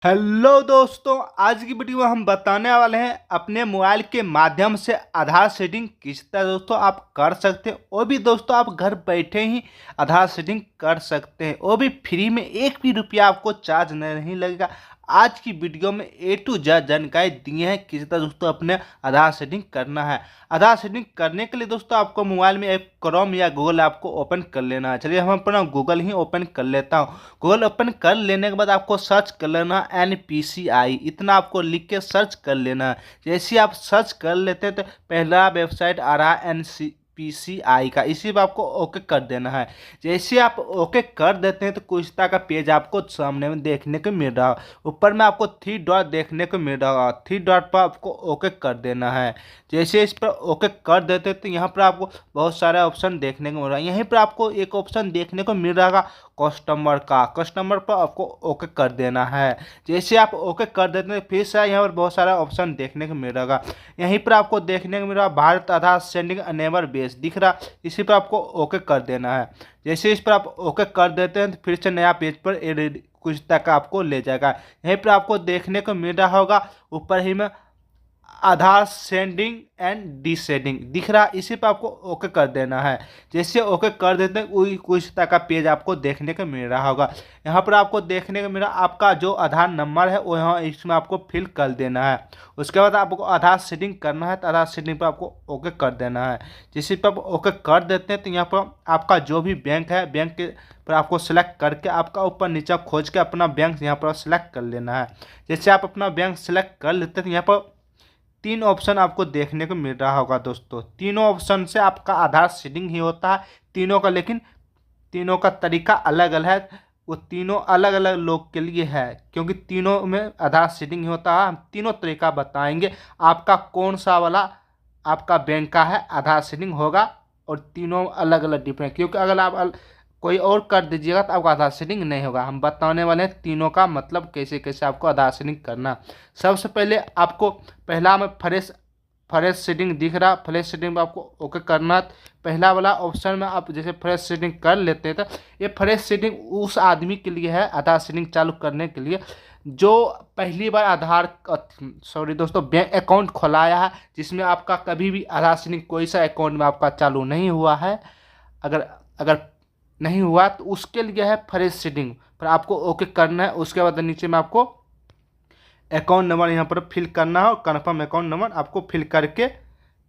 Hello दोस्तों, आज की वीडियो में हम बताने वाले हैं अपने मोबाइल के माध्यम से आधार सेटिंग किस तरह दोस्तों आप कर सकते हैं। वो भी दोस्तों आप घर बैठे ही आधार सेटिंग कर सकते हैं, वो भी फ्री में, एक भी रुपया आपको चार्ज नहीं लगेगा। आज की वीडियो में ए टू जेड जानकारी दी है किस तरह दोस्तों अपने आधार सेटिंग करना है। आधार सेटिंग करने के लिए दोस्तों आपको मोबाइल में एक क्रोम या गूगल आपको ओपन कर लेना है। चलिए हम अपना गूगल ही ओपन कर लेता हूँ। गूगल ओपन कर लेने के बाद आपको सर्च कर लेना NPCI, इतना आपको लिख के सर्च कर लेना है। जैसे आप सर्च कर लेते हैं तो पहला वेबसाइट आ रहा है NPCI का, इसी पर आपको ओके कर देना है। जैसे आप ओके कर देते हैं तो कुछ तरह का पेज आपको सामने में देखने को मिल रहा है। ऊपर में आपको 3 डॉट देखने को मिल रहा है, 3 डॉट पर आपको ओके कर देना है। जैसे इस पर ओके कर देते हैं तो यहाँ पर आपको बहुत सारे ऑप्शन देखने को मिल रहा है। यहीं पर आपको एक ऑप्शन देखने को मिल रहा है कस्टमर पर आपको ओके कर देना है। जैसे आप ओके कर देते हैं फिर से यहाँ पर बहुत सारा ऑप्शन देखने को मिल रहा है। यहीं पर आपको देखने को मिल रहा है भारत आधार सेंडिंग अनेबल बेस दिख रहा, इसी पर आपको ओके कर देना है। जैसे इस पर आप ओके कर देते हैं तो फिर से नया पेज पर कुछ तक आपको ले जाएगा। यहीं पर आपको देखने को मिल रहा होगा ऊपर ही में आधार सेंडिंग एंड डिसेंडिंग दिख रहा, इसी पर आपको ओके कर देना है। जैसे ओके कर देते हैं वही कुछ तरह का पेज आपको देखने को मिल रहा होगा। यहाँ पर आपको देखने को मिल रहा आपका जो आधार नंबर है वो यहाँ इसमें आपको फिल कर देना है। उसके बाद आपको आधार सेटिंग करना है तो आधार सेटिंग पर आपको ओके कर देना है। जिस पर आप ओके कर देते हैं तो यहाँ पर आपका जो भी बैंक है बैंक के पर आपको सेलेक्ट करके आपका ऊपर नीचे खोज के अपना बैंक यहाँ पर सेलेक्ट कर लेना है। जैसे आप अपना बैंक सेलेक्ट कर लेते हैं तो यहाँ पर 3 ऑप्शन आपको देखने को मिल रहा होगा दोस्तों। तीनों ऑप्शन से आपका आधार सेटिंग ही होता है तीनों का, लेकिन तीनों का तरीका अलग अलग है। वो तीनों अलग अलग लोग के लिए है क्योंकि तीनों में आधार सेटिंग ही होता है। हम तीनों तरीका बताएंगे आपका कौन सा वाला आपका बैंक का है आधार सेटिंग होगा, और तीनों अलग अलग डिफरेंट, क्योंकि अगर आप कोई और कर दीजिएगा तो आपका आधार सेटिंग नहीं होगा। हम बताने वाले हैं तीनों का मतलब कैसे कैसे आपको आधार सेटिंग करना। सबसे पहले आपको पहला में फ्रेश सेटिंग दिख रहा, फ्रेश सेटिंग में आपको ओके करना। पहला वाला ऑप्शन में आप जैसे फ्रेश सेटिंग कर लेते हैं तो ये फ्रेश सेटिंग उस आदमी के लिए है आधार सेटिंग चालू करने के लिए जो पहली बार बैंक अकाउंट खोलाया है, जिसमें आपका कभी भी आधार सेटिंग कोई सा अकाउंट में आपका चालू नहीं हुआ है। अगर अगर नहीं हुआ तो उसके लिए है फ्रेश सेटिंग पर आपको ओके करना है। उसके बाद नीचे में आपको अकाउंट नंबर यहाँ पर फिल करना है और कन्फर्म अकाउंट नंबर आपको फिल करके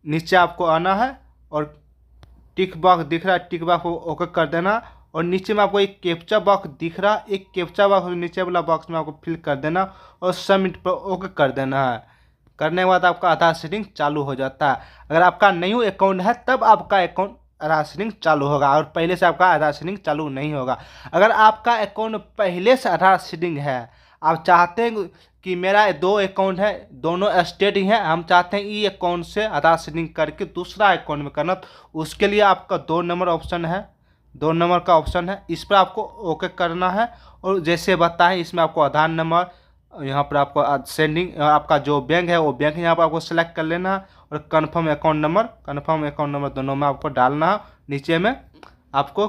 नीचे आपको आना है और टिक बॉक्स दिख रहा है, टिक बॉक्स को ओके कर देना। और नीचे में आपको एक कैप्चा बॉक्स दिख रहा है, एक कैप्चा बॉक्स नीचे वाला बॉक्स में आपको फिल कर देना और सबमिट पर ओके कर देना है। करने के बाद आपका आधार सेटिंग चालू हो जाता है। अगर आपका न्यू अकाउंट है तब आपका अकाउंट आधार सेटिंग चालू होगा और पहले से आपका आधार सेटिंग चालू नहीं होगा। अगर आपका अकाउंट पहले से आधार सेटिंग है, आप चाहते हैं कि मेरा 2 अकाउंट है दोनों स्टेट ही हैं, हम चाहते हैं ई अकाउंट से आधार सेटिंग करके दूसरा अकाउंट में करना, तो उसके लिए आपका 2 नंबर ऑप्शन है, 2 नंबर का ऑप्शन है, इस पर आपको ओके करना है। और जैसे बताएं इसमें आपको आधार नंबर, यहाँ पर आपको सेंडिंग आपका जो बैंक है वो बैंक यहाँ पर आपको सेलेक्ट कर लेना है और कन्फर्म अकाउंट नंबर दोनों में आपको डालना है। नीचे में आपको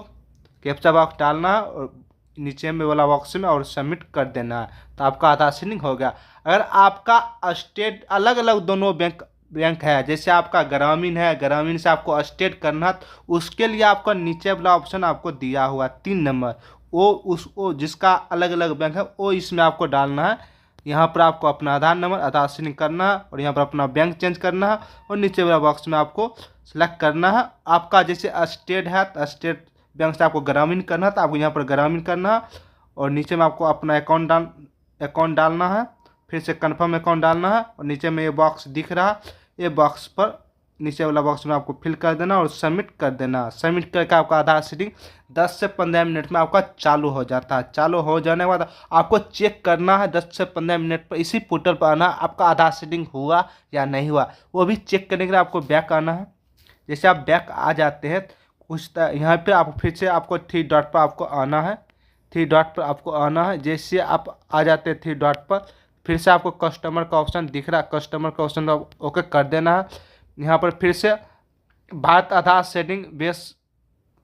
कैप्चा बॉक्स डालना है और नीचे में वाला बॉक्स में और सबमिट कर देना है, तो आपका आधार सेटिंग हो गया। अगर आपका स्टेट अलग अलग दोनों बैंक है, जैसे आपका ग्रामीण है, ग्रामीण से आपको स्टेट करना है, तो उसके लिए आपका नीचे वाला ऑप्शन आपको दिया हुआ 3 नंबर, वो जिसका अलग अलग बैंक है वो इसमें आपको डालना है। यहाँ पर आपको अपना आधार नंबर आधार सेटिंग करना है और यहाँ पर अपना बैंक चेंज करना है और नीचे वाला बॉक्स में आपको सेलेक्ट करना है। आपका जैसे स्टेट है तो स्टेट बैंक से आपको ग्रामीण करना है तो आपको यहाँ पर ग्रामीण करना है और नीचे में आपको अपना अकाउंट डालना है, फिर से कन्फर्म अकाउंट डालना है और नीचे में ये बॉक्स दिख रहा है, ये बॉक्स पर नीचे वाला बॉक्स में आपको फिल कर देना और सबमिट कर देना। सबमिट करके आपका आधार सेटिंग 10 से 15 मिनट में आपका चालू हो जाता है। चालू हो जाने के बाद आपको चेक करना है 10 से 15 मिनट पर इसी पोर्टल पर आना आपका आधार सेटिंग हुआ या नहीं हुआ, वो भी चेक करने के लिए आपको बैक आना है। जैसे आप बैक आ जाते हैं कुछ यहाँ पर आप फिर से आपको 3 डॉट पर आपको आना है, 3 डॉट पर आपको आना है। जैसे आप आ जाते हैं 3 डॉट पर फिर से आपको कस्टमर का ऑप्शन दिख रहा है, कस्टमर का ऑप्शन ओके कर देना है। यहाँ पर फिर से भारत आधार सेटिंग बेस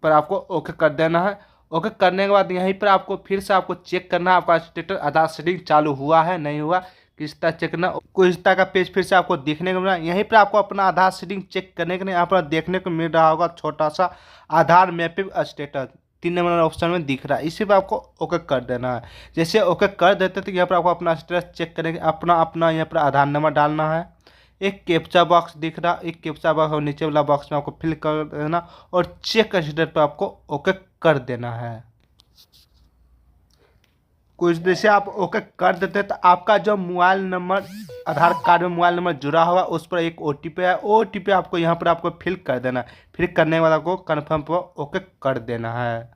पर आपको ओके कर देना है ओके करने के बाद यहीं पर आपको फिर से आपको चेक करना है आपका स्टेटस आधार सेटिंग चालू हुआ है नहीं हुआ, किस तरह चेक करना। कुछ तरह का पेज फिर से आपको देखने को मिला। यहीं पर आपको अपना आधार सेटिंग चेक करने के लिए यहाँ पर देखने को मिल रहा होगा छोटा सा आधार मैपिंग स्टेटस 3 नंबर ऑप्शन में दिख रहा है, इसी पर आपको ओके कर देना है। जैसे ओके कर देते तो यहाँ पर आपको अपना स्टेटस चेक करेंगे, अपना यहाँ पर आधार नंबर डालना है। एक कैप्चा बॉक्स दिख रहा, एक कैप्चा बॉक्स और नीचे वाला बॉक्स में आपको फिल कर देना और चेक स्टेटस पर आपको ओके कर देना है। कुछ देर से आप ओके कर देते तो आपका जो मोबाइल नंबर आधार कार्ड में मोबाइल नंबर जुड़ा हुआ उस पर एक OTP है, OTP आपको यहाँ पर आपको फिल कर देना है। फिर करने के बाद आपको कन्फर्म पर ओके कर देना है।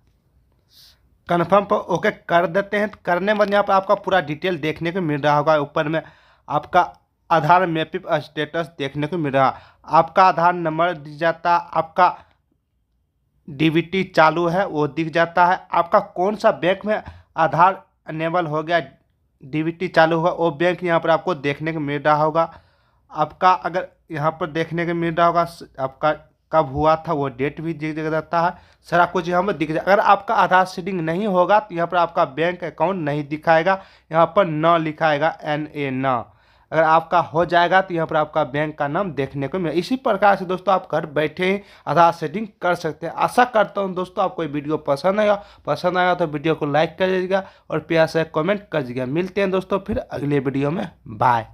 कन्फर्म पर ओके कर देते हैं, करने के बाद यहाँ पर आपका पूरा डिटेल देखने को मिल रहा होगा। ऊपर में आपका आधार मैपिंग स्टेटस देखने को मिल रहा, आपका आधार नंबर दिख जाता, आपका DBT चालू है वो दिख जाता है, आपका कौन सा बैंक में आधार अनेबल हो गया DBT चालू हुआ वो बैंक यहाँ पर आपको देखने को मिल रहा होगा। आपका अगर यहाँ पर देखने को मिल रहा होगा आपका कब हुआ था वो डेट भी दिख जाता है, सारा कुछ यहाँ पर दिख जाए। अगर आपका आधार सेटिंग नहीं होगा तो यहाँ पर आपका बैंक अकाउंट नहीं दिखाएगा, यहाँ पर न लिखाएगा NA न। अगर आपका हो जाएगा तो यहाँ पर आपका बैंक का नाम देखने को मिले। इसी प्रकार से दोस्तों आप घर बैठे ही आधार सेटिंग कर सकते हैं। आशा करता हूँ दोस्तों आपको ये वीडियो पसंद आएगा तो वीडियो को लाइक कर दीजिएगा और प्यार से कमेंट कर दीजिएगा। मिलते हैं दोस्तों फिर अगले वीडियो में, बाय।